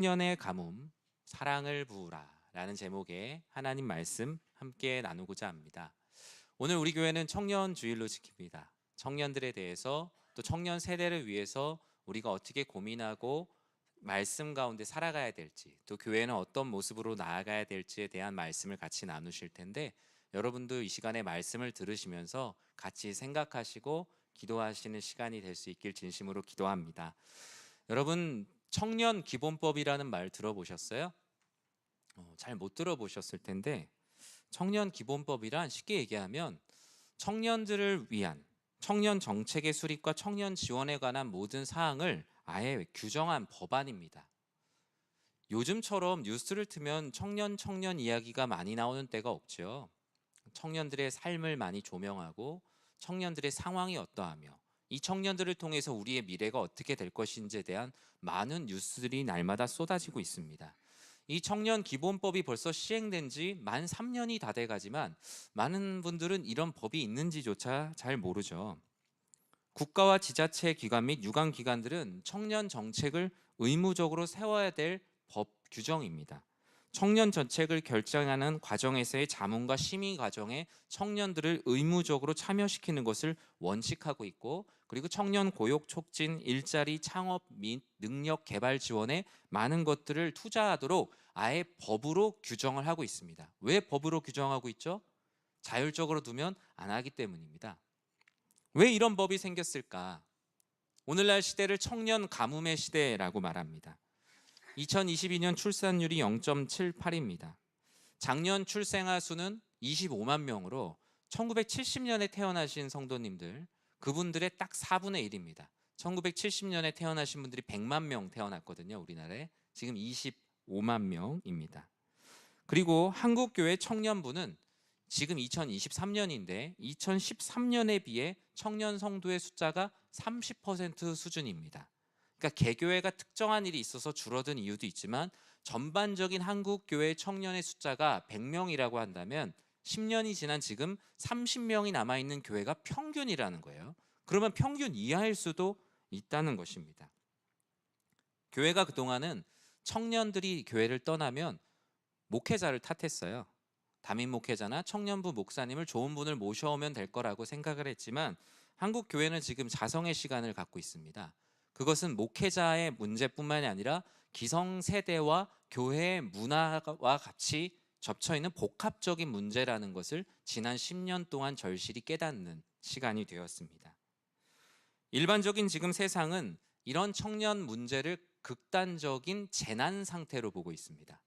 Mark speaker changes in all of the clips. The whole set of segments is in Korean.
Speaker 1: 청년의 가뭄, 사랑을 부으라 라는 제목의 하나님 말씀 함께 나누고자 합니다. 오늘 우리 교회는 청년 주일로 지킵니다. 청년들에 대해서 또 청년 세대를 위해서 우리가 어떻게 고민하고 말씀 가운데 살아가야 될지, 또 교회는 어떤 모습으로 나아가야 될지에 대한 말씀을 같이 나누실 텐데, 여러분도 이 시간에 말씀을 들으시면서 같이 생각하시고 기도하시는 시간이 될 수 있길 진심으로 기도합니다. 여러분, 청년 기본법이라는 말 들어보셨어요? 잘 못 들어보셨을 텐데, 청년 기본법이란 쉽게 얘기하면 청년들을 위한 청년 정책의 수립과 청년 지원에 관한 모든 사항을 아예 규정한 법안입니다. 요즘처럼 뉴스를 틀면 청년 이야기가 많이 나오는 때가 없죠. 청년들의 삶을 많이 조명하고 청년들의 상황이 어떠하며 이 청년들을 통해서 우리의 미래가 어떻게 될 것인지에 대한 많은 뉴스들이 날마다 쏟아지고 있습니다. 이 청년 기본법이 벌써 시행된 지 만 3년이 다 돼가지만 많은 분들은 이런 법이 있는지조차 잘 모르죠. 국가와 지자체 기관 및 유관 기관들은 청년 정책을 의무적으로 세워야 될 법 규정입니다. 청년 정책을 결정하는 과정에서의 자문과 심의 과정에 청년들을 의무적으로 참여시키는 것을 원칙하고 있고, 그리고 청년 고용 촉진, 일자리 창업 및 능력 개발 지원에 많은 것들을 투자하도록 아예 법으로 규정을 하고 있습니다. 왜 법으로 규정하고 있죠? 자율적으로 두면 안 하기 때문입니다. 왜 이런 법이 생겼을까? 오늘날 시대를 청년 가뭄의 시대라고 말합니다. 2022년 출산율이 0.78입니다. 작년 출생아 수는 25만 명으로 1970년에 태어나신 성도님들, 그분들의 딱 4분의 1입니다. 1970년에 태어나신 분들이 100만 명 태어났거든요, 우리나라에. 지금 25만 명입니다. 그리고 한국교회 청년부는 지금 2023년인데 2013년에 비해 청년 성도의 숫자가 30% 수준입니다. 그러니까 개교회가 특정한 일이 있어서 줄어든 이유도 있지만 전반적인 한국교회 청년의 숫자가 100명이라고 한다면 10년이 지난 지금 30명이 남아있는 교회가 평균이라는 거예요. 그러면 평균 이하일 수도 있다는 것입니다. 교회가 그동안은 청년들이 교회를 떠나면 목회자를 탓했어요. 담임 목회자나 청년부 목사님을 좋은 분을 모셔오면 될 거라고 생각을 했지만 한국 교회는 지금 자성의 시간을 갖고 있습니다. 그것은 목회자의 문제뿐만이 아니라 기성세대와 교회의 문화와 같이 접쳐있는 복합적인 문제라는 것을 지난 10년 동안 절실히 깨닫는 시간이 되었습니다. 일반적인 지금 세상은 이런 청년 문제를 극단적인 재난 상태로 보고 있습니다.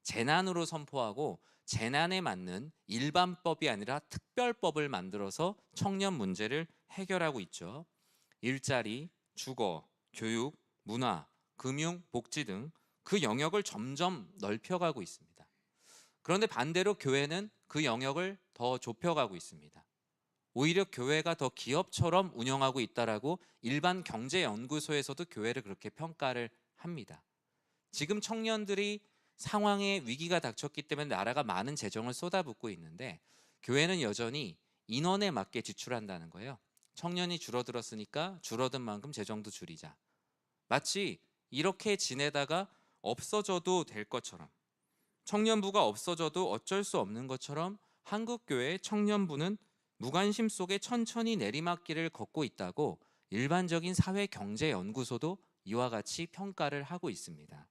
Speaker 1: 재난으로 선포하고 재난에 맞는 일반법이 아니라 특별법을 만들어서 청년 문제를 해결하고 있죠. 일자리, 주거, 교육, 문화, 금융, 복지 등 그 영역을 점점 넓혀가고 있습니다. 그런데 반대로 교회는 그 영역을 더 좁혀가고 있습니다. 오히려 교회가 더 기업처럼 운영하고 있다라고 일반 경제연구소에서도 교회를 그렇게 평가를 합니다. 지금 청년들이 상황에 위기가 닥쳤기 때문에 나라가 많은 재정을 쏟아붓고 있는데 교회는 여전히 인원에 맞게 지출한다는 거예요. 청년이 줄어들었으니까 줄어든 만큼 재정도 줄이자. 마치 이렇게 지내다가 없어져도 될 것처럼, 청년부가 없어져도 어쩔 수 없는 것처럼 한국교회의 청년부는 무관심 속에 천천히 내리막길을 걷고 있다고 일반적인 사회경제연구소도 이와 같이 평가를 하고 있습니다.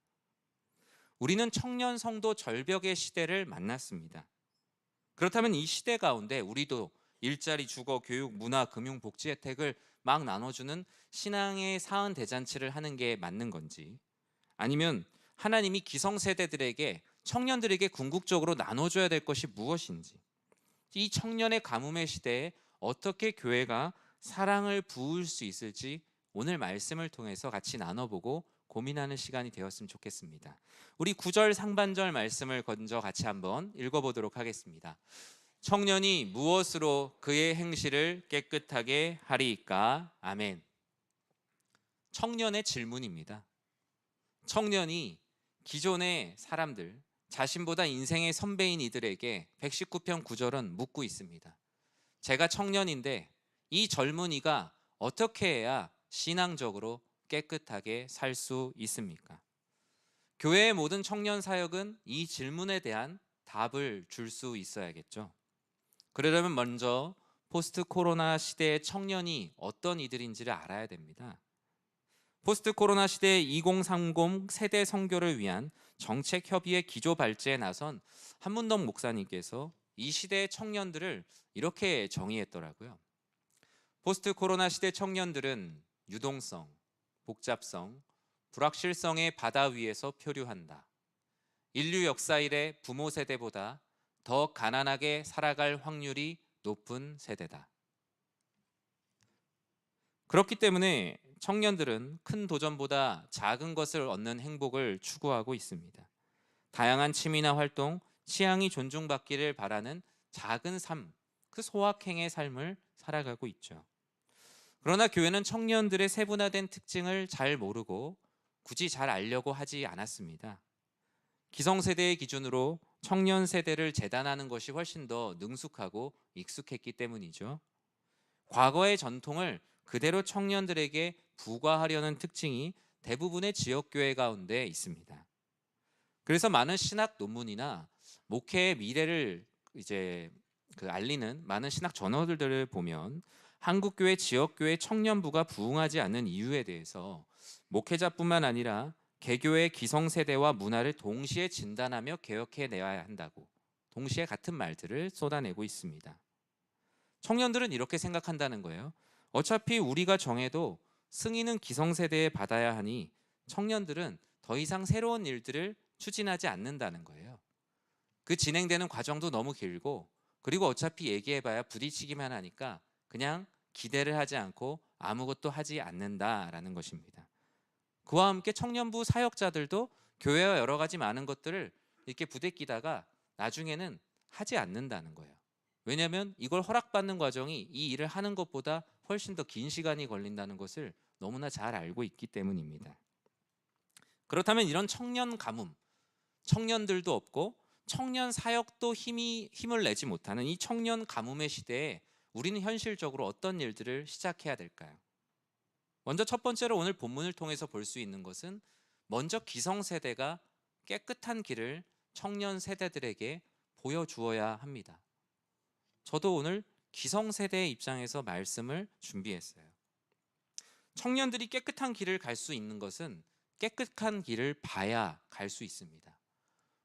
Speaker 1: 우리는 청년 성도 절벽의 시대를 만났습니다. 그렇다면 이 시대 가운데 우리도 일자리, 주거, 교육, 문화, 금융, 복지 혜택을 막 나눠주는 신앙의 사은 대잔치를 하는 게 맞는 건지, 아니면 하나님이 기성세대들에게 청년들에게 궁극적으로 나눠줘야 될 것이 무엇인지, 이 청년의 가뭄의 시대에 어떻게 교회가 사랑을 부을 수 있을지 오늘 말씀을 통해서 같이 나눠보고 고민하는 시간이 되었으면 좋겠습니다. 우리 9절 상반절 말씀을 먼저 같이 한번 읽어보도록 하겠습니다. 청년이 무엇으로 그의 행실을 깨끗하게 하리이까? 아멘. 청년의 질문입니다. 청년이 기존의 사람들, 자신보다 인생의 선배인 이들에게 119편 9절은 묻고 있습니다. 제가 청년인데 이 젊은이가 어떻게 해야 신앙적으로 깨끗하게 살 수 있습니까? 교회의 모든 청년 사역은 이 질문에 대한 답을 줄 수 있어야겠죠. 그러려면 먼저 포스트 코로나 시대의 청년이 어떤 이들인지를 알아야 됩니다. 포스트 코로나 시대 2030 세대 선교를 위한 정책 협의회 기조 발제에 나선 한문덕 목사님께서 이 시대의 청년들을 이렇게 정의했더라고요. 포스트 코로나 시대 청년들은 유동성, 복잡성, 불확실성의 바다 위에서 표류한다. 인류 역사 이래 부모 세대보다 더 가난하게 살아갈 확률이 높은 세대다. 그렇기 때문에 청년들은 큰 도전보다 작은 것을 얻는 행복을 추구하고 있습니다. 다양한 취미나 활동, 취향이 존중받기를 바라는 작은 삶, 그 소확행의 삶을 살아가고 있죠. 그러나 교회는 청년들의 세분화된 특징을 잘 모르고 굳이 잘 알려고 하지 않았습니다. 기성세대의 기준으로 청년 세대를 재단하는 것이 훨씬 더 능숙하고 익숙했기 때문이죠. 과거의 전통을 그대로 청년들에게 부과하려는 특징이 대부분의 지역교회 가운데 있습니다. 그래서 많은 신학 논문이나 목회의 미래를 알리는 많은 신학 저널들을 보면 한국교회 지역교회 청년부가 부흥하지 않는 이유에 대해서 목회자뿐만 아니라 개교의 기성세대와 문화를 동시에 진단하며 개혁해내야 한다고 동시에 같은 말들을 쏟아내고 있습니다. 청년들은 이렇게 생각한다는 거예요. 어차피 우리가 정해도 승인은 기성세대에 받아야 하니 청년들은 더 이상 새로운 일들을 추진하지 않는다는 거예요. 그 진행되는 과정도 너무 길고 그리고 어차피 얘기해봐야 부딪히기만 하니까 그냥 기대를 하지 않고 아무것도 하지 않는다라는 것입니다. 그와 함께 청년부 사역자들도 교회와 여러 가지 많은 것들을 이렇게 부대끼다가 나중에는 하지 않는다는 거예요. 왜냐하면 이걸 허락받는 과정이 이 일을 하는 것보다 훨씬 더 긴 시간이 걸린다는 것을 너무나 잘 알고 있기 때문입니다. 그렇다면 이런 청년 가뭄, 청년들도 없고 청년 사역도 힘을 내지 못하는 이 청년 가뭄의 시대에 우리는 현실적으로 어떤 일들을 시작해야 될까요? 먼저 첫 번째로 오늘 본문을 통해서 볼 수 있는 것은 먼저 기성세대가 깨끗한 길을 청년 세대들에게 보여주어야 합니다. 저도 오늘 기성세대의 입장에서 말씀을 준비했어요. 청년들이 깨끗한 길을 갈 수 있는 것은 깨끗한 길을 봐야 갈 수 있습니다.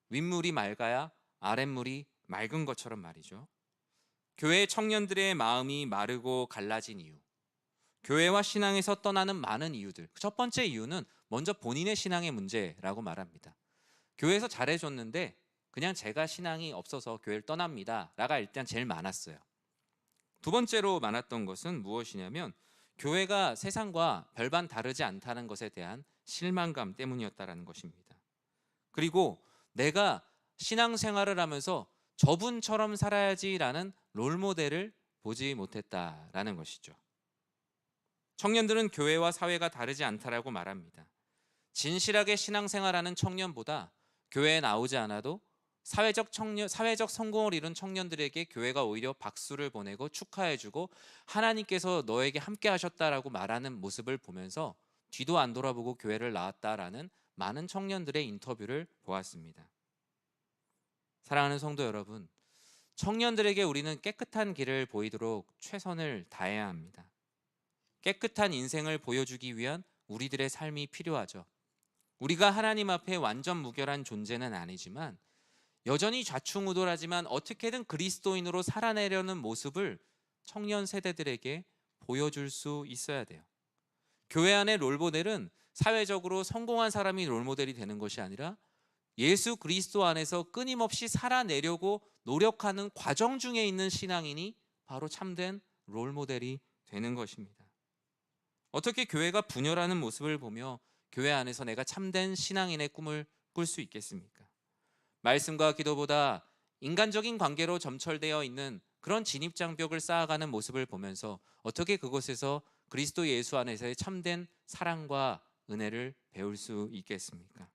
Speaker 1: 윗물이 맑아야 아랫물이 맑은 것처럼 말이죠. 교회 청년들의 마음이 마르고 갈라진 이유, 교회와 신앙에서 떠나는 많은 이유들. 첫 번째 이유는 먼저 본인의 신앙의 문제라고 말합니다. 교회에서 잘해줬는데 그냥 제가 신앙이 없어서 교회를 떠납니다 라가 일단 제일 많았어요. 두 번째로 많았던 것은 무엇이냐면 교회가 세상과 별반 다르지 않다는 것에 대한 실망감 때문이었다는 것입니다. 그리고 내가 신앙생활을 하면서 저분처럼 살아야지라는 롤모델을 보지 못했다라는 것이죠. 청년들은 교회와 사회가 다르지 않다라고 말합니다. 진실하게 신앙생활하는 청년보다 교회에 나오지 않아도 사회적 성공을 이룬 청년들에게 교회가 오히려 박수를 보내고 축하해주고 하나님께서 너에게 함께 하셨다라고 말하는 모습을 보면서 뒤도 안 돌아보고 교회를 나왔다라는 많은 청년들의 인터뷰를 보았습니다. 사랑하는 성도 여러분, 청년들에게 우리는 깨끗한 길을 보이도록 최선을 다해야 합니다. 깨끗한 인생을 보여주기 위한 우리들의 삶이 필요하죠. 우리가 하나님 앞에 완전 무결한 존재는 아니지만 여전히 좌충우돌하지만 어떻게든 그리스도인으로 살아내려는 모습을 청년 세대들에게 보여줄 수 있어야 돼요. 교회 안의 롤모델은 사회적으로 성공한 사람이 롤모델이 되는 것이 아니라 예수 그리스도 안에서 끊임없이 살아내려고 노력하는 과정 중에 있는 신앙인이 바로 참된 롤모델이 되는 것입니다. 어떻게 교회가 분열하는 모습을 보며 교회 안에서 내가 참된 신앙인의 꿈을 꿀 수 있겠습니까? 말씀과 기도보다 인간적인 관계로 점철되어 있는 그런 진입장벽을 쌓아가는 모습을 보면서 어떻게 그곳에서 그리스도 예수 안에서의 참된 사랑과 은혜를 배울 수 있겠습니까?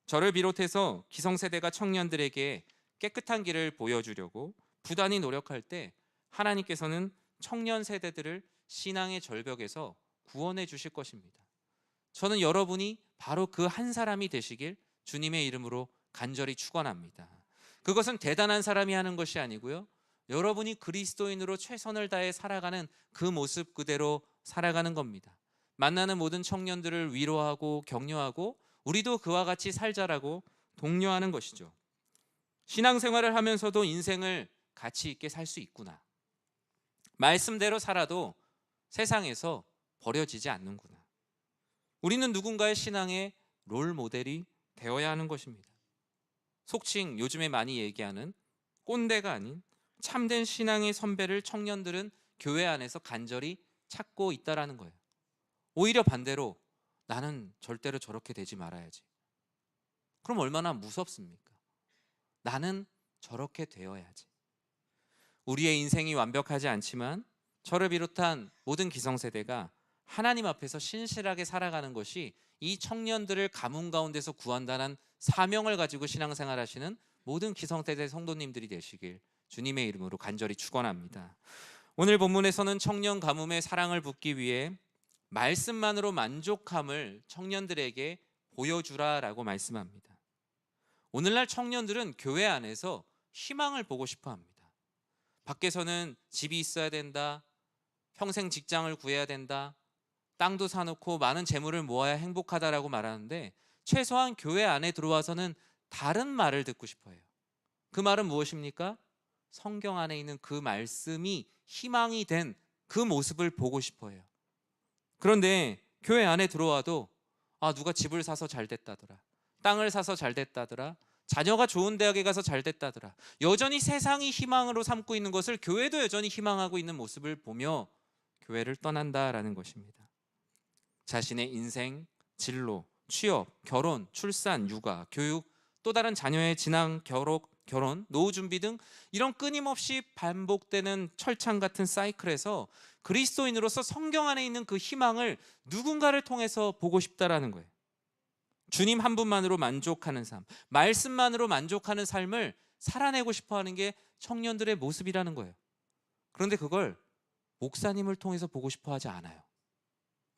Speaker 1: 저를 비롯해서 기성세대가 청년들에게 깨끗한 길을 보여주려고 부단히 노력할 때 하나님께서는 청년 세대들을 신앙의 절벽에서 구원해 주실 것입니다. 저는 여러분이 바로 그 한 사람이 되시길 주님의 이름으로 간절히 축원합니다. 그것은 대단한 사람이 하는 것이 아니고요, 여러분이 그리스도인으로 최선을 다해 살아가는 그 모습 그대로 살아가는 겁니다. 만나는 모든 청년들을 위로하고 격려하고 우리도 그와 같이 살자라고 독려하는 것이죠. 신앙생활을 하면서도 인생을 가치 있게 살 수 있구나, 말씀대로 살아도 세상에서 버려지지 않는구나, 우리는 누군가의 신앙의 롤 모델이 되어야 하는 것입니다. 속칭 요즘에 많이 얘기하는 꼰대가 아닌 참된 신앙의 선배를 청년들은 교회 안에서 간절히 찾고 있다라는 거예요. 오히려 반대로 나는 절대로 저렇게 되지 말아야지. 그럼 얼마나 무섭습니까? 나는 저렇게 되어야지. 우리의 인생이 완벽하지 않지만 저를 비롯한 모든 기성세대가 하나님 앞에서 신실하게 살아가는 것이 이 청년들을 가뭄 가운데서 구한다는 사명을 가지고 신앙생활 하시는 모든 기성세대 성도님들이 되시길 주님의 이름으로 간절히 축원합니다. 오늘 본문에서는 청년 가뭄에 사랑을 붓기 위해 말씀만으로 만족함을 청년들에게 보여주라라고 말씀합니다. 오늘날 청년들은 교회 안에서 희망을 보고 싶어 합니다. 밖에서는 집이 있어야 된다, 평생 직장을 구해야 된다, 땅도 사놓고 많은 재물을 모아야 행복하다라고 말하는데, 최소한 교회 안에 들어와서는 다른 말을 듣고 싶어 해요. 그 말은 무엇입니까? 성경 안에 있는 그 말씀이 희망이 된 그 모습을 보고 싶어 해요. 그런데 교회 안에 들어와도 누가 집을 사서 잘 됐다더라, 땅을 사서 잘 됐다더라, 자녀가 좋은 대학에 가서 잘 됐다더라, 여전히 세상이 희망으로 삼고 있는 것을 교회도 여전히 희망하고 있는 모습을 보며 교회를 떠난다라는 것입니다. 자신의 인생, 진로, 취업, 결혼, 출산, 육아, 교육, 또 다른 자녀의 진학, 결혼, 노후 준비 등 이런 끊임없이 반복되는 철창 같은 사이클에서 그리스도인으로서 성경 안에 있는 그 희망을 누군가를 통해서 보고 싶다라는 거예요. 주님 한 분만으로 만족하는 삶, 말씀만으로 만족하는 삶을 살아내고 싶어 하는 게 청년들의 모습이라는 거예요. 그런데 그걸 목사님을 통해서 보고 싶어 하지 않아요.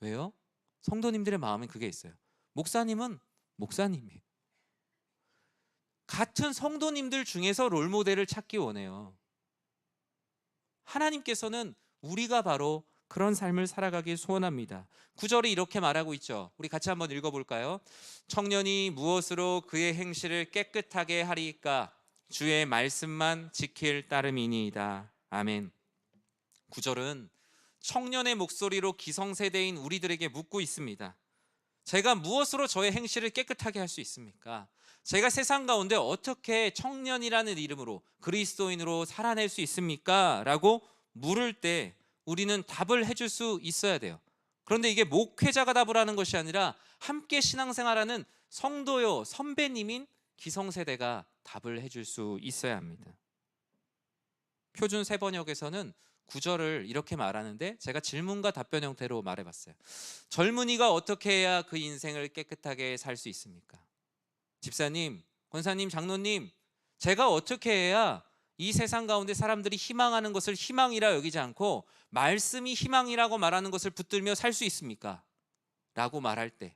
Speaker 1: 왜요? 성도님들의 마음엔 그게 있어요. 목사님은 목사님이에요. 같은 성도님들 중에서 롤모델을 찾기 원해요. 하나님께서는 우리가 바로 그런 삶을 살아가길 소원합니다. 9절이 이렇게 말하고 있죠. 우리 같이 한번 읽어볼까요? 청년이 무엇으로 그의 행실을 깨끗하게 하리까? 주의 말씀만 지킬 따름이니이다. 아멘. 9절은 청년의 목소리로 기성세대인 우리들에게 묻고 있습니다. 제가 무엇으로 저의 행실을 깨끗하게 할 수 있습니까? 제가 세상 가운데 어떻게 청년이라는 이름으로 그리스도인으로 살아낼 수 있습니까? 라고 물을 때 우리는 답을 해줄 수 있어야 돼요. 그런데 이게 목회자가 답을 하는 것이 아니라 함께 신앙생활하는 성도요, 선배님인 기성세대가 답을 해줄 수 있어야 합니다. 표준 세번역에서는 9절을 이렇게 말하는데 제가 질문과 답변 형태로 말해봤어요. 젊은이가 어떻게 해야 그 인생을 깨끗하게 살 수 있습니까? 집사님, 권사님, 장로님, 제가 어떻게 해야 이 세상 가운데 사람들이 희망하는 것을 희망이라 여기지 않고 말씀이 희망이라고 말하는 것을 붙들며 살 수 있습니까? 라고 말할 때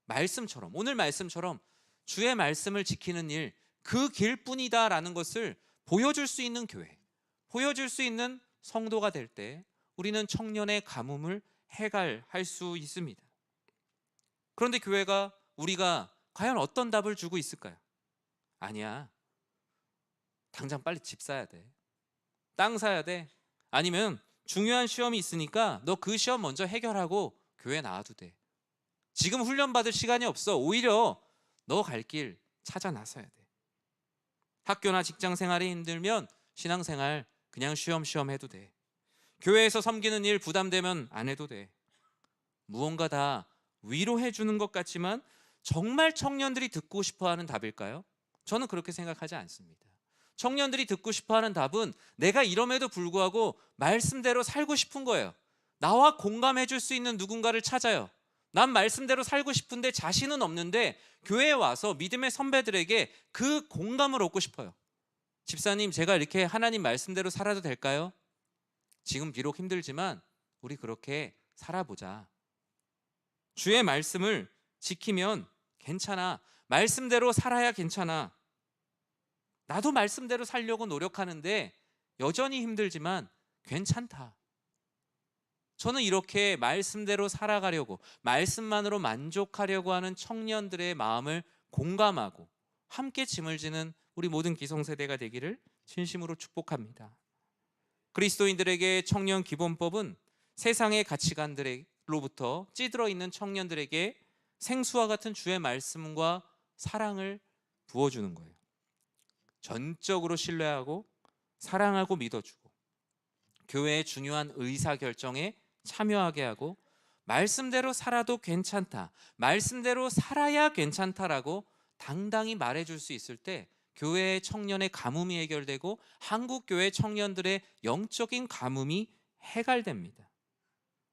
Speaker 1: 말씀처럼, 오늘 말씀처럼 주의 말씀을 지키는 일, 그 길뿐이다 라는 것을 보여줄 수 있는 교회, 보여줄 수 있는 성도가 될 때 우리는 청년의 가뭄을 해결할 수 있습니다. 그런데 교회가, 우리가 과연 어떤 답을 주고 있을까요? 아니야, 당장 빨리 집 사야 돼, 땅 사야 돼, 아니면 중요한 시험이 있으니까 너 그 시험 먼저 해결하고 교회 나와도 돼, 지금 훈련 받을 시간이 없어, 오히려 너 갈 길 찾아 나서야 돼, 학교나 직장 생활이 힘들면 신앙생활 그냥 쉬엄쉬엄 해도 돼, 교회에서 섬기는 일 부담되면 안 해도 돼. 무언가 다 위로해 주는 것 같지만 정말 청년들이 듣고 싶어하는 답일까요? 저는 그렇게 생각하지 않습니다. 청년들이 듣고 싶어하는 답은 내가 이럼에도 불구하고 말씀대로 살고 싶은 거예요. 나와 공감해 줄 수 있는 누군가를 찾아요. 난 말씀대로 살고 싶은데 자신은 없는데 교회에 와서 믿음의 선배들에게 그 공감을 얻고 싶어요. 집사님, 제가 이렇게 하나님 말씀대로 살아도 될까요? 지금 비록 힘들지만 우리 그렇게 살아보자. 주의 말씀을 지키면 괜찮아. 말씀대로 살아야 괜찮아. 나도 말씀대로 살려고 노력하는데 여전히 힘들지만 괜찮다. 저는 이렇게 말씀대로 살아가려고, 말씀만으로 만족하려고 하는 청년들의 마음을 공감하고 함께 짐을 지는 우리 모든 기성세대가 되기를 진심으로 축복합니다. 그리스도인들에게 청년 기본법은 세상의 가치관들로부터 찌들어 있는 청년들에게 생수와 같은 주의 말씀과 사랑을 부어주는 거예요. 전적으로 신뢰하고 사랑하고 믿어주고 교회의 중요한 의사결정에 참여하게 하고 말씀대로 살아도 괜찮다, 말씀대로 살아야 괜찮다라고 당당히 말해줄 수 있을 때 교회의 청년의 가뭄이 해결되고 한국교회 청년들의 영적인 가뭄이 해갈됩니다.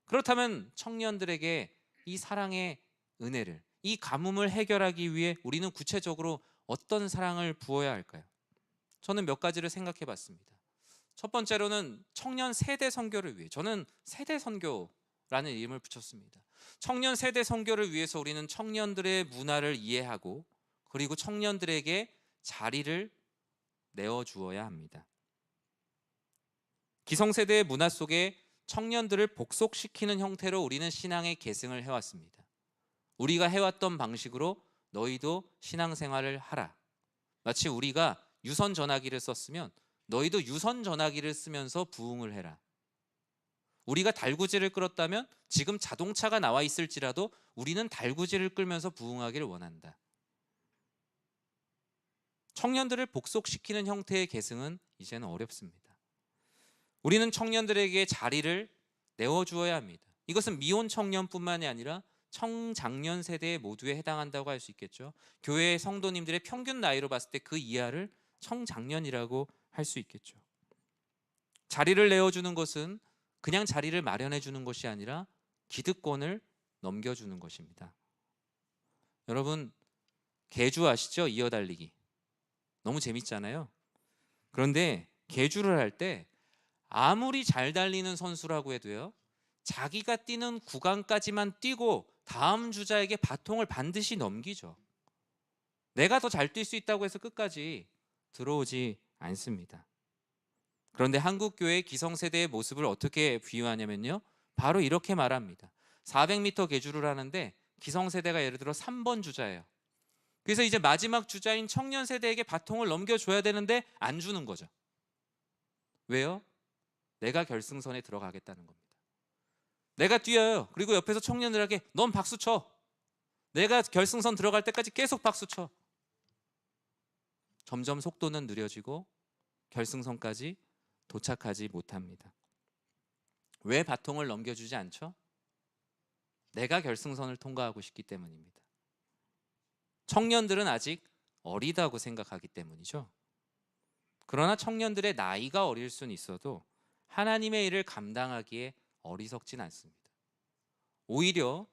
Speaker 1: 그렇다면 청년들에게 이 사랑의 은혜를, 이 가뭄을 해결하기 위해 우리는 구체적으로 어떤 사랑을 부어야 할까요? 저는 몇 가지를 생각해 봤습니다. 첫 번째로는 청년 세대 선교를 위해, 저는 세대 선교라는 이름을 붙였습니다. 청년 세대 선교를 위해서 우리는 청년들의 문화를 이해하고 그리고 청년들에게 자리를 내어주어야 합니다. 기성세대의 문화 속에 청년들을 복속시키는 형태로 우리는 신앙의 계승을 해왔습니다. 우리가 해왔던 방식으로 너희도 신앙생활을 하라. 마치 우리가 유선 전화기를 썼으면 너희도 유선 전화기를 쓰면서 부흥을 해라. 우리가 달구지를 끌었다면 지금 자동차가 나와 있을지라도 우리는 달구지를 끌면서 부흥하기를 원한다. 청년들을 복속시키는 형태의 계승은 이제는 어렵습니다. 우리는 청년들에게 자리를 내어주어야 합니다. 이것은 미혼 청년뿐만이 아니라 청장년 세대 모두에 해당한다고 할 수 있겠죠. 교회 성도님들의 평균 나이로 봤을 때 그 이하를 청장년이라고 할 수 있겠죠. 자리를 내어주는 것은 그냥 자리를 마련해 주는 것이 아니라 기득권을 넘겨주는 것입니다. 여러분, 계주 아시죠? 이어달리기. 너무 재밌잖아요. 그런데 계주를 할 때 아무리 잘 달리는 선수라고 해도요, 자기가 뛰는 구간까지만 뛰고 다음 주자에게 바통을 반드시 넘기죠. 내가 더 잘 뛸 수 있다고 해서 끝까지 들어오지 않습니다. 그런데 한국교회의 기성세대의 모습을 어떻게 비유하냐면요, 바로 이렇게 말합니다. 400m 계주를 하는데 기성세대가 예를 들어 3번 주자예요. 그래서 이제 마지막 주자인 청년 세대에게 바통을 넘겨줘야 되는데 안 주는 거죠. 왜요? 내가 결승선에 들어가겠다는 겁니다. 내가 뛰어요. 그리고 옆에서 청년들에게 넌 박수 쳐. 내가 결승선 들어갈 때까지 계속 박수 쳐. 점점 속도는 느려지고 결승선까지 도착하지 못합니다. 왜 바통을 넘겨주지 않죠? 내가 결승선을 통과하고 싶기 때문입니다. 청년들은 아직 어리다고 생각하기 때문이죠. 그러나 청년들의 나이가 어릴 수는 있어도 하나님의 일을 감당하기에 어리석진 않습니다. 오히려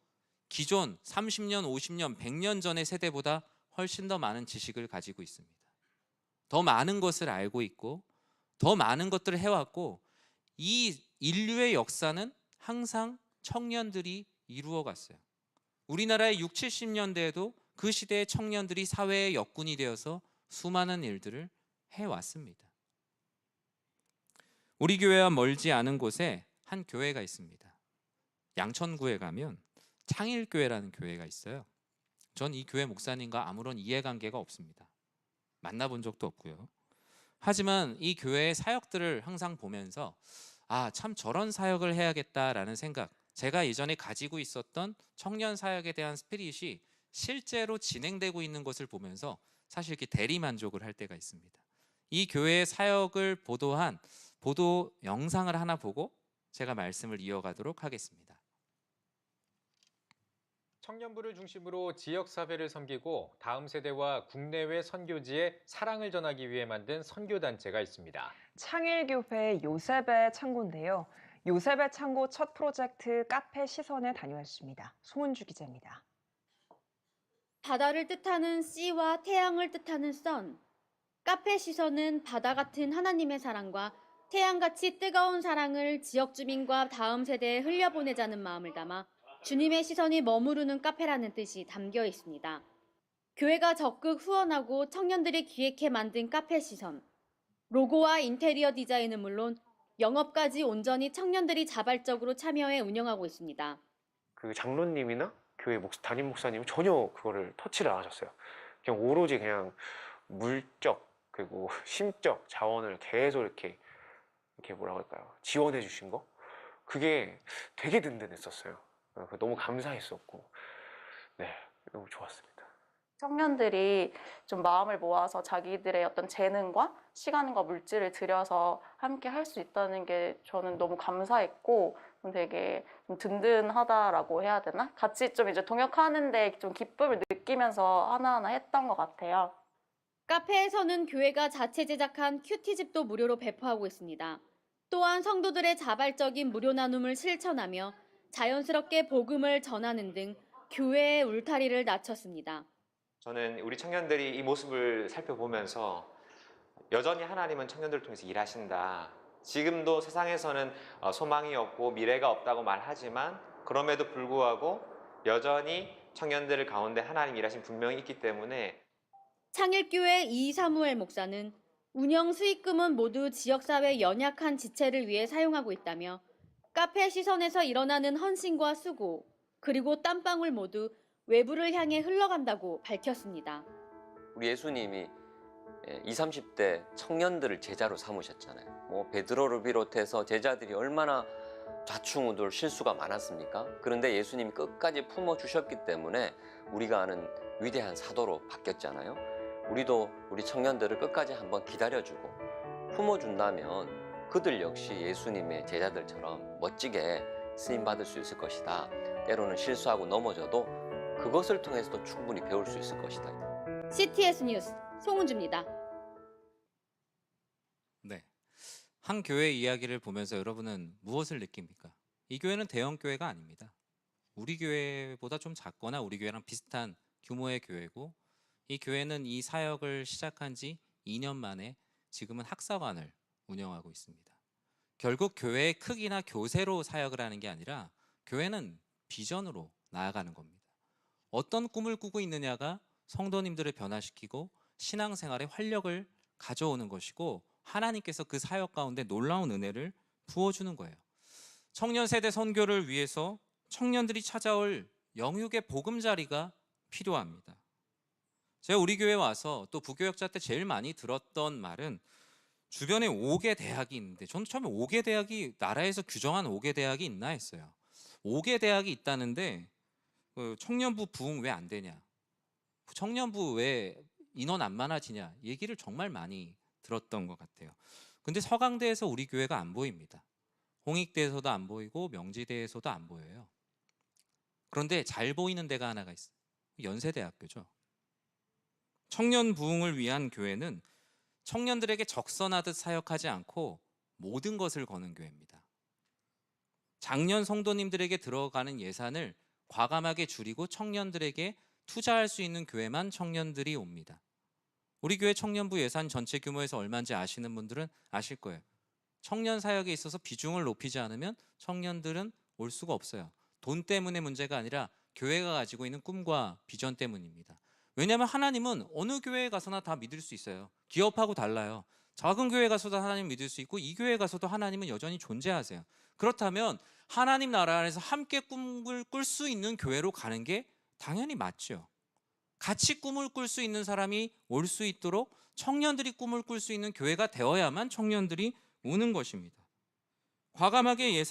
Speaker 1: 기존 30년, 50년, 100년 전의 세대보다 훨씬 더 많은 지식을 가지고 있습니다. 더 많은 것을 알고 있고 더 많은 것들을 해왔고, 이 인류의 역사는 항상 청년들이 이루어 갔어요. 우리나라의 6, 70년대에도 그 시대의 청년들이 사회의 역군이 되어서 수많은 일들을 해왔습니다. 우리 교회와 멀지 않은 곳에 한 교회가 있습니다. 양천구에 가면 창일교회라는 교회가 있어요. 전 이 교회 목사님과 아무런 이해관계가 없습니다. 만나본 적도 없고요. 하지만 이 교회의 사역들을 항상 보면서 참 저런 사역을 해야겠다라는 생각, 제가 예전에 가지고 있었던 청년 사역에 대한 스피릿이 실제로 진행되고 있는 것을 보면서 사실 이렇게 대리만족을 할 때가 있습니다. 이 교회의 사역을 보도한 보도 영상을 하나 보고 제가 말씀을 이어가도록 하겠습니다.
Speaker 2: 청년부를 중심으로 지역사회를 섬기고 다음 세대와 국내외 선교지에 사랑을 전하기 위해 만든 선교단체가 있습니다.
Speaker 3: 창일교회 요셉의 창고인데요. 요셉의 창고 첫 프로젝트 카페 시선에 다녀왔습니다. 송은주 기자입니다.
Speaker 4: 바다를 뜻하는 씨와 태양을 뜻하는 선. 카페 시선은 바다 같은 하나님의 사랑과 태양같이 뜨거운 사랑을 지역 주민과 다음 세대에 흘려보내자는 마음을 담아 주님의 시선이 머무르는 카페라는 뜻이 담겨 있습니다. 교회가 적극 후원하고 청년들이 기획해 만든 카페 시선. 로고와 인테리어 디자인은 물론 영업까지 온전히 청년들이 자발적으로 참여해 운영하고 있습니다.
Speaker 5: 그 장로님이나 교회 담임 목사님은 전혀 그거를 터치를 안 하셨어요. 그냥 오로지 그냥 물적 그리고 심적 자원을 계속 이렇게 뭐라고 할까요? 지원해 주신 거? 그게 되게 든든했었어요. 너무 감사했었고, 네, 너무 좋았습니다.
Speaker 6: 청년들이 좀 마음을 모아서 자기들의 어떤 재능과 시간과 물질을 들여서 함께 할 수 있다는 게 저는 너무 감사했고 되게 좀 든든하다라고 해야 되나? 같이 좀 이제 동역하는데 좀 기쁨을 느끼면서 하나하나 했던 것 같아요.
Speaker 4: 카페에서는 교회가 자체 제작한 큐티집도 무료로 배포하고 있습니다. 또한 성도들의 자발적인 무료 나눔을 실천하며 자연스럽게 복음을 전하는 등 교회의 울타리를 낮췄습니다.
Speaker 7: 저는 우리 청년들이 이 모습을 살펴보면서 여전히 하나님은 청년들을 통해서 일하신다. 지금도 세상에서는 소망이 없고 미래가 없다고 말하지만 그럼에도 불구하고 여전히 청년들 가운데 하나님 일하신 분명히 있기 때문에
Speaker 4: 창일교회 이사무엘 목사는 운영 수익금은 모두 지역사회 연약한 지체를 위해 사용하고 있다며 카페 시선에서 일어나는 헌신과 수고 그리고 땀방울 모두 외부를 향해 흘러간다고 밝혔습니다.
Speaker 8: 우리 예수님이 20, 30대 청년들을 제자로 삼으셨잖아요. 뭐 베드로를 비롯해서 제자들이 얼마나 좌충우돌 실수가 많았습니까? 그런데 예수님이 끝까지 품어주셨기 때문에 우리가 아는 위대한 사도로 바뀌었잖아요. 우리도 우리 청년들을 끝까지 한번 기다려주고 품어준다면 그들 역시 예수님의 제자들처럼 멋지게 쓰임받을 수 있을 것이다. 때로는 실수하고 넘어져도 그것을 통해서도 충분히 배울 수 있을 것이다.
Speaker 4: CTS 뉴스 송은주입니다.
Speaker 1: 네. 한 교회 이야기를 보면서 여러분은 무엇을 느낍니까? 이 교회는 대형 교회가 아닙니다. 우리 교회보다 좀 작거나 우리 교회랑 비슷한 규모의 교회고 이 교회는 이 사역을 시작한 지 2년 만에 지금은 학사관을 운영하고 있습니다. 결국 교회의 크기나 교세로 사역을 하는 게 아니라 교회는 비전으로 나아가는 겁니다. 어떤 꿈을 꾸고 있느냐가 성도님들을 변화시키고 신앙생활에 활력을 가져오는 것이고 하나님께서 그 사역 가운데 놀라운 은혜를 부어주는 거예요. 청년 세대 선교를 위해서 청년들이 찾아올 영육의 보금자리가 필요합니다. 제가 우리 교회에 와서 또 부교역자 때 제일 많이 들었던 말은 주변에 5개 대학이 있는데 저는 처음에 5개 대학이 나라에서 규정한 5개 대학이 있나 했어요. 5개 대학이 있다는데 청년부 부흥 왜 안 되냐, 청년부 왜 인원 안 많아지냐 얘기를 정말 많이 들었던 것 같아요. 근데 서강대에서 우리 교회가 안 보입니다. 홍익대에서도 안 보이고 명지대에서도 안 보여요. 그런데 잘 보이는 데가 하나가 있어요. 연세대학교죠. 청년 부흥을 위한 교회는 청년들에게 적선하듯 사역하지 않고 모든 것을 거는 교회입니다. 작년 성도님들에게 들어가는 예산을 과감하게 줄이고 청년들에게 투자할 수 있는 교회만 청년들이 옵니다. 우리 교회 청년부 예산 전체 규모에서 얼마인지 아시는 분들은 아실 거예요. 청년 사역에 있어서 비중을 높이지 않으면 청년들은 올 수가 없어요. 돈 때문에 문제가 아니라 교회가 가지고 있는 꿈과 비전 때문입니다. 왜냐하면 하나님은 어느 교회에 가서나 다 믿을 수 있어요. 기업하고 달라요. 작은 교회에 가서도 하나님 믿을 수 있고 이 교회에 가서도 하나님은 여전히 존재하세요. 그렇다면 하나님 나라 안에서 함께 꿈을 꿀 수 있는 교회로 가는 게 당연히 맞죠. 같이 꿈을 꿀 수 있는 사람이 올 수 있도록 청년들이 꿈을 꿀 수 있는 교회가 되어야만 청년들이 오는 것입니다. 과감하게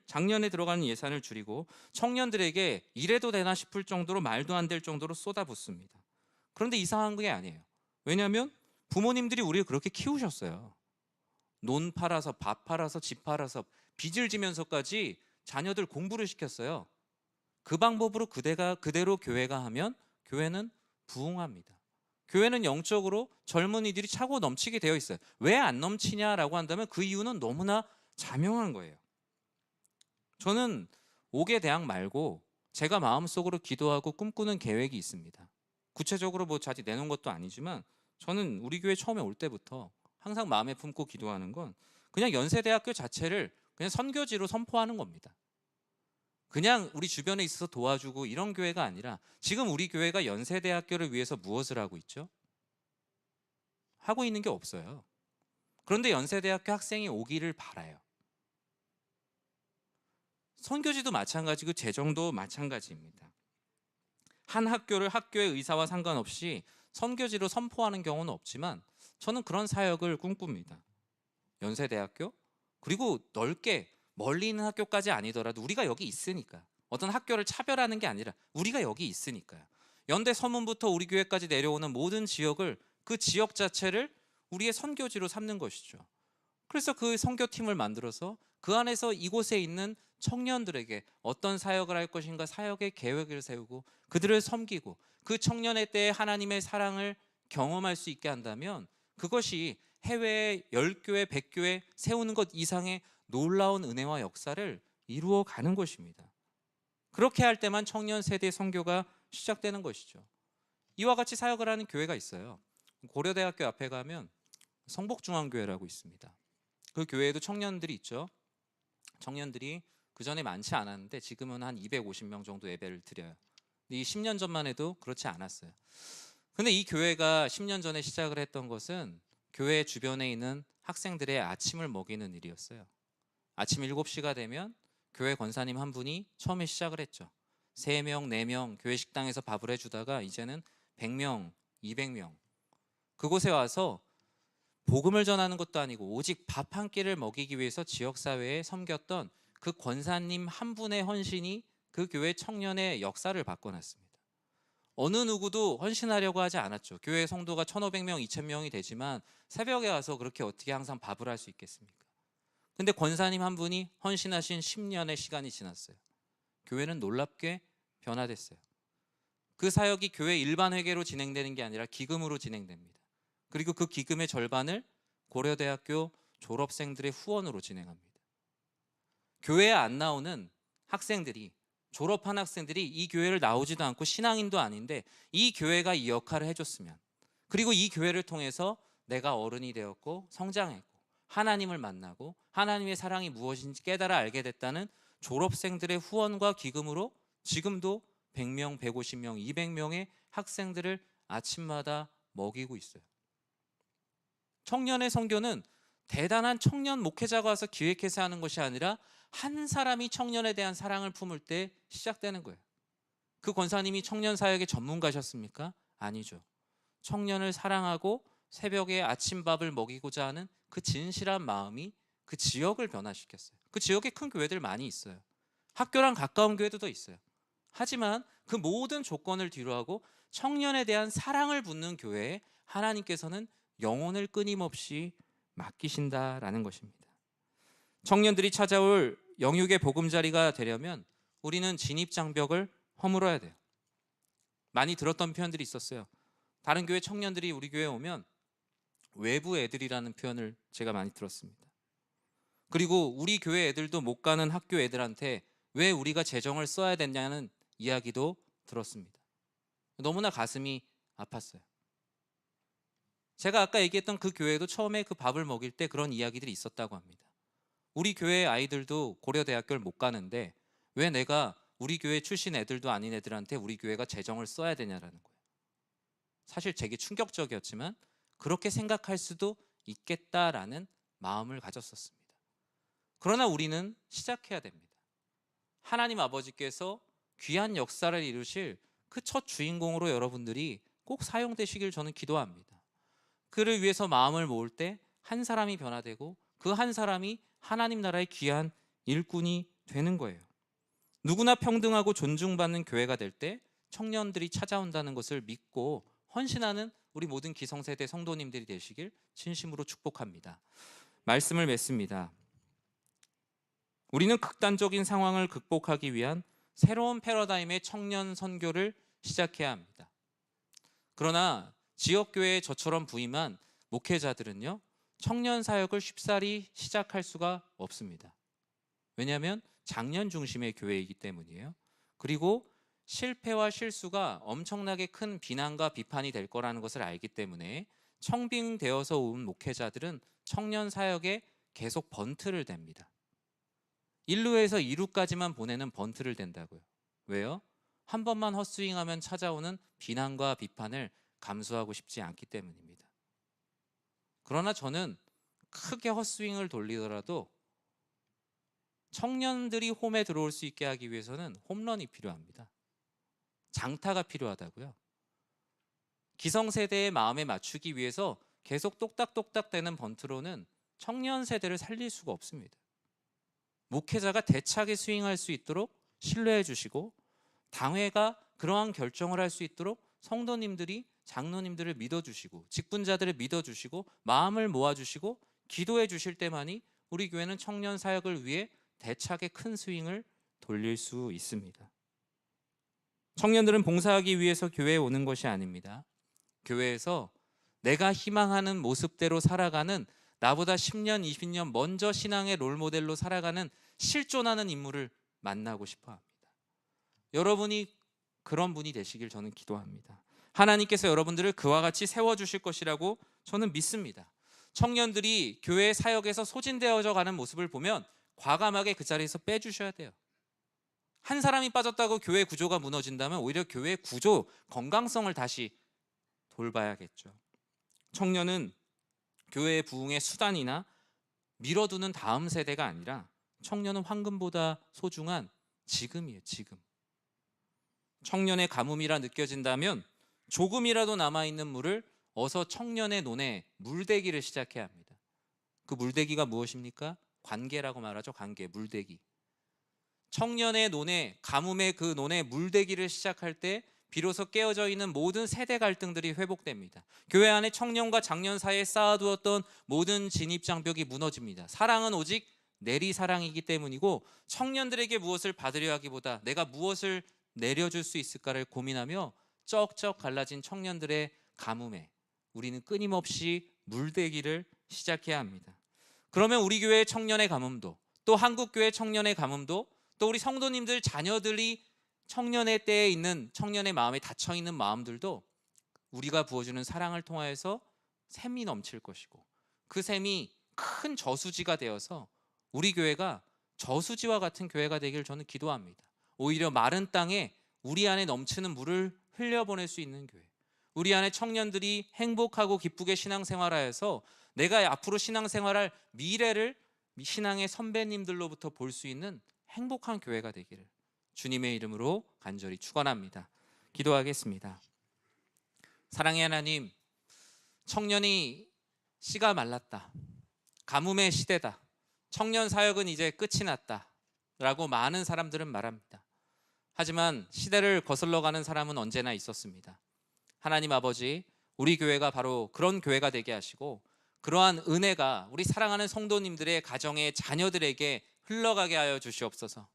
Speaker 1: 작년에 들어가는 예산을 줄이고 청년들에게 이래도 되나 싶을 정도로 말도 안 될 정도로 쏟아붓습니다. 그런데 이상한 게 아니에요. 왜냐하면 부모님들이 우리를 그렇게 키우셨어요. 논 팔아서 밥 팔아서 집 팔아서 빚을 지면서까지 자녀들 공부를 시켰어요. 그 방법으로 그대로 교회가 하면 교회는 부흥합니다. 교회는 영적으로 젊은이들이 차고 넘치게 되어 있어요. 왜 안 넘치냐라고 한다면 그 이유는 너무나 자명한 거예요. 저는 5개 대학 말고 제가 마음속으로 기도하고 꿈꾸는 계획이 있습니다. 구체적으로 자주 내놓은 것도 아니지만 저는 우리 교회 처음에 올 때부터 항상 마음에 품고 기도하는 건 그냥 연세대학교 자체를 그냥 선교지로 선포하는 겁니다. 그냥 우리 주변에 있어서 도와주고 이런 교회가 아니라 지금 우리 교회가 연세대학교를 위해서 무엇을 하고 있죠? 하고 있는 게 없어요. 그런데 연세대학교 학생이 오기를 바라요. 선교지도 마찬가지고 재정도 마찬가지입니다. 한 학교를 학교의 의사와 상관없이 선교지로 선포하는 경우는 없지만 저는 그런 사역을 꿈꿉니다. 연세대학교, 그리고 넓게 멀리 있는 학교까지 아니더라도 우리가 여기 있으니까, 어떤 학교를 차별하는 게 아니라 우리가 여기 있으니까요. 연대 서문부터 우리 교회까지 내려오는 모든 지역을, 그 지역 자체를 우리의 선교지로 삼는 것이죠. 그래서 그 선교팀을 만들어서 그 안에서 이곳에 있는 청년들에게 어떤 사역을 할 것인가 사역의 계획을 세우고 그들을 섬기고 그 청년의 때에 하나님의 사랑을 경험할 수 있게 한다면 그것이 해외에 10교회, 100교회 세우는 것 이상의 놀라운 은혜와 역사를 이루어 가는 것입니다. 그렇게 할 때만 청년 세대 선교가 시작되는 것이죠. 이와 같이 사역을 하는 교회가 있어요. 고려대학교 앞에 가면 성복중앙교회라고 있습니다. 그 교회에도 청년들이 있죠. 청년들이 그 전에 많지 않았는데 지금은 한 250명 정도 예배를 드려요. 이 10년 전만 해도 그렇지 않았어요. 근데 이 교회가 10년 전에 시작을 했던 것은 교회 주변에 있는 학생들의 아침을 먹이는 일이었어요. 아침 7시가 되면 교회 권사님 한 분이 처음에 시작을 했죠. 3명, 4명 교회 식당에서 밥을 해주다가 이제는 100명, 200명 그곳에 와서 복음을 전하는 것도 아니고 오직 밥 한 끼를 먹이기 위해서 지역사회에 섬겼던 그 권사님 한 분의 헌신이 그 교회 청년의 역사를 바꿔놨습니다. 어느 누구도 헌신하려고 하지 않았죠. 교회 성도가 1,500명, 2,000명이 되지만 새벽에 와서 그렇게 어떻게 항상 밥을 할 수 있겠습니까? 근데 권사님 한 분이 헌신하신 10년의 시간이 지났어요. 교회는 놀랍게 변화됐어요. 그 사역이 교회 일반 회계로 진행되는 게 아니라 기금으로 진행됩니다. 그리고 그 기금의 절반을 고려대학교 졸업생들의 후원으로 진행합니다. 교회에 안 나오는 학생들이, 졸업한 학생들이 이 교회를 나오지도 않고 신앙인도 아닌데 이 교회가 이 역할을 해줬으면, 그리고 이 교회를 통해서 내가 어른이 되었고 성장했고 하나님을 만나고 하나님의 사랑이 무엇인지 깨달아 알게 됐다는 졸업생들의 후원과 기금으로 지금도 100명, 150명, 200명의 학생들을 아침마다 먹이고 있어요. 청년의 선교는 대단한 청년 목회자가 와서 기획해서 하는 것이 아니라 한 사람이 청년에 대한 사랑을 품을 때 시작되는 거예요. 그 권사님이 청년 사역의 전문가셨습니까? 아니죠. 청년을 사랑하고 새벽에 아침밥을 먹이고자 하는 그 진실한 마음이 그 지역을 변화시켰어요. 그 지역에 큰 교회들 많이 있어요. 학교랑 가까운 교회도 더 있어요. 하지만 그 모든 조건을 뒤로하고 청년에 대한 사랑을 붓는 교회에 하나님께서는 영혼을 끊임없이 맡기신다라는 것입니다. 청년들이 찾아올 영육의 보금자리가 되려면 우리는 진입장벽을 허물어야 돼요. 많이 들었던 표현들이 있었어요. 다른 교회 청년들이 우리 교회에 오면 외부 애들이라는 표현을 제가 많이 들었습니다. 그리고 우리 교회 애들도 못 가는 학교 애들한테 왜 우리가 재정을 써야 되냐는 이야기도 들었습니다. 너무나 가슴이 아팠어요. 제가 아까 얘기했던 그 교회도 처음에 그 밥을 먹일 때 그런 이야기들이 있었다고 합니다. 우리 교회 아이들도 고려대학교를 못 가는데 왜 내가 우리 교회 출신 애들도 아닌 애들한테 우리 교회가 재정을 써야 되냐라는 거예요. 사실 되게 충격적이었지만 그렇게 생각할 수도 있겠다라는 마음을 가졌었습니다. 그러나 우리는 시작해야 됩니다. 하나님 아버지께서 귀한 역사를 이루실 그 첫 주인공으로 여러분들이 꼭 사용되시길 저는 기도합니다. 그를 위해서 마음을 모을 때 한 사람이 변화되고 그 한 사람이 하나님 나라의 귀한 일꾼이 되는 거예요. 누구나 평등하고 존중받는 교회가 될 때 청년들이 찾아온다는 것을 믿고 헌신하는 우리 모든 기성세대 성도님들이 되시길 진심으로 축복합니다. 말씀을 맺습니다. 우리는 극단적인 상황을 극복하기 위한 새로운 패러다임의 청년 선교를 시작해야 합니다. 그러나 지역교회에 저처럼 부임한 목회자들은요, 청년 사역을 쉽사리 시작할 수가 없습니다. 왜냐하면 장년 중심의 교회이기 때문이에요. 그리고 실패와 실수가 엄청나게 큰 비난과 비판이 될 거라는 것을 알기 때문에 청빙되어서 온 목회자들은 청년 사역에 계속 번트를 댑니다. 1루에서 2루까지만 보내는 번트를 댄다고요. 왜요? 한 번만 헛스윙하면 찾아오는 비난과 비판을 감수하고 싶지 않기 때문입니다. 그러나 저는 크게 헛스윙을 돌리더라도 청년들이 홈에 들어올 수 있게 하기 위해서는 홈런이 필요합니다. 장타가 필요하다고요. 기성세대의 마음에 맞추기 위해서 계속 똑딱똑딱 되는 번트로는 청년 세대를 살릴 수가 없습니다. 목회자가 대차게 스윙할 수 있도록 신뢰해 주시고 당회가 그러한 결정을 할 수 있도록 성도님들이 장로님들을 믿어주시고 직분자들을 믿어주시고 마음을 모아주시고 기도해 주실 때만이 우리 교회는 청년 사역을 위해 대차게 큰 스윙을 돌릴 수 있습니다. 청년들은 봉사하기 위해서 교회에 오는 것이 아닙니다. 교회에서 내가 희망하는 모습대로 살아가는 나보다 10년, 20년 먼저 신앙의 롤모델로 살아가는 실존하는 인물을 만나고 싶어 합니다. 여러분이 그런 분이 되시길 저는 기도합니다. 하나님께서 여러분들을 그와 같이 세워주실 것이라고 저는 믿습니다. 청년들이 교회 사역에서 소진되어져 가는 모습을 보면 과감하게 그 자리에서 빼주셔야 돼요. 한 사람이 빠졌다고 교회 구조가 무너진다면 오히려 교회 구조, 건강성을 다시 돌봐야겠죠. 청년은 교회의 부흥의 수단이나 밀어두는 다음 세대가 아니라 청년은 황금보다 소중한 지금이에요. 지금. 청년의 가뭄이라 느껴진다면 조금이라도 남아있는 물을 어서 청년의 논에 물대기를 시작해야 합니다. 그 물대기가 무엇입니까? 관계라고 말하죠. 관계, 물대기. 청년의 논에, 가뭄의 그 논에 물대기를 시작할 때 비로소 깨어져 있는 모든 세대 갈등들이 회복됩니다. 교회 안에 청년과 장년 사이에 쌓아두었던 모든 진입장벽이 무너집니다. 사랑은 오직 내리사랑이기 때문이고 청년들에게 무엇을 받으려 하기보다 내가 무엇을 내려줄 수 있을까를 고민하며 쩍쩍 갈라진 청년들의 가뭄에 우리는 끊임없이 물대기를 시작해야 합니다. 그러면 우리 교회의 청년의 가뭄도, 또 한국교회 청년의 가뭄도, 또 우리 성도님들 자녀들이 청년의 때에 있는 청년의 마음에 닫혀있는 마음들도 우리가 부어주는 사랑을 통하여서 샘이 넘칠 것이고 그 샘이 큰 저수지가 되어서 우리 교회가 저수지와 같은 교회가 되길 저는 기도합니다. 오히려 마른 땅에 우리 안에 넘치는 물을 흘려보낼 수 있는 교회, 우리 안에 청년들이 행복하고 기쁘게 신앙생활하여서 내가 앞으로 신앙생활할 미래를 신앙의 선배님들로부터 볼 수 있는 행복한 교회가 되기를 주님의 이름으로 간절히 축원합니다. 기도하겠습니다. 사랑의 하나님, 청년이 씨가 말랐다, 가뭄의 시대다, 청년 사역은 이제 끝이 났다 라고 많은 사람들은 말합니다. 하지만 시대를 거슬러가는 사람은 언제나 있었습니다. 하나님 아버지, 우리 교회가 바로 그런 교회가 되게 하시고 그러한 은혜가 우리 사랑하는 성도님들의 가정의 자녀들에게 흘러가게 하여 주시옵소서.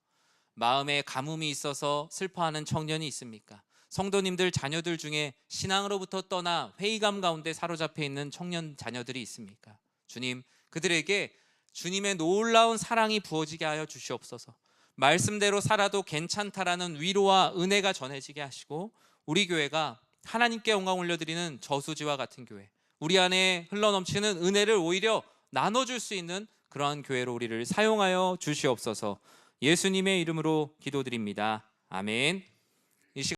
Speaker 1: 마음에 가뭄이 있어서 슬퍼하는 청년이 있습니까? 성도님들 자녀들 중에 신앙으로부터 떠나 회의감 가운데 사로잡혀 있는 청년 자녀들이 있습니까? 주님, 그들에게 주님의 놀라운 사랑이 부어지게 하여 주시옵소서. 말씀대로 살아도 괜찮다라는 위로와 은혜가 전해지게 하시고 우리 교회가 하나님께 영광 올려드리는 저수지와 같은 교회, 우리 안에 흘러넘치는 은혜를 오히려 나눠줄 수 있는 그러한 교회로 우리를 사용하여 주시옵소서. 예수님의 이름으로 기도드립니다. 아멘.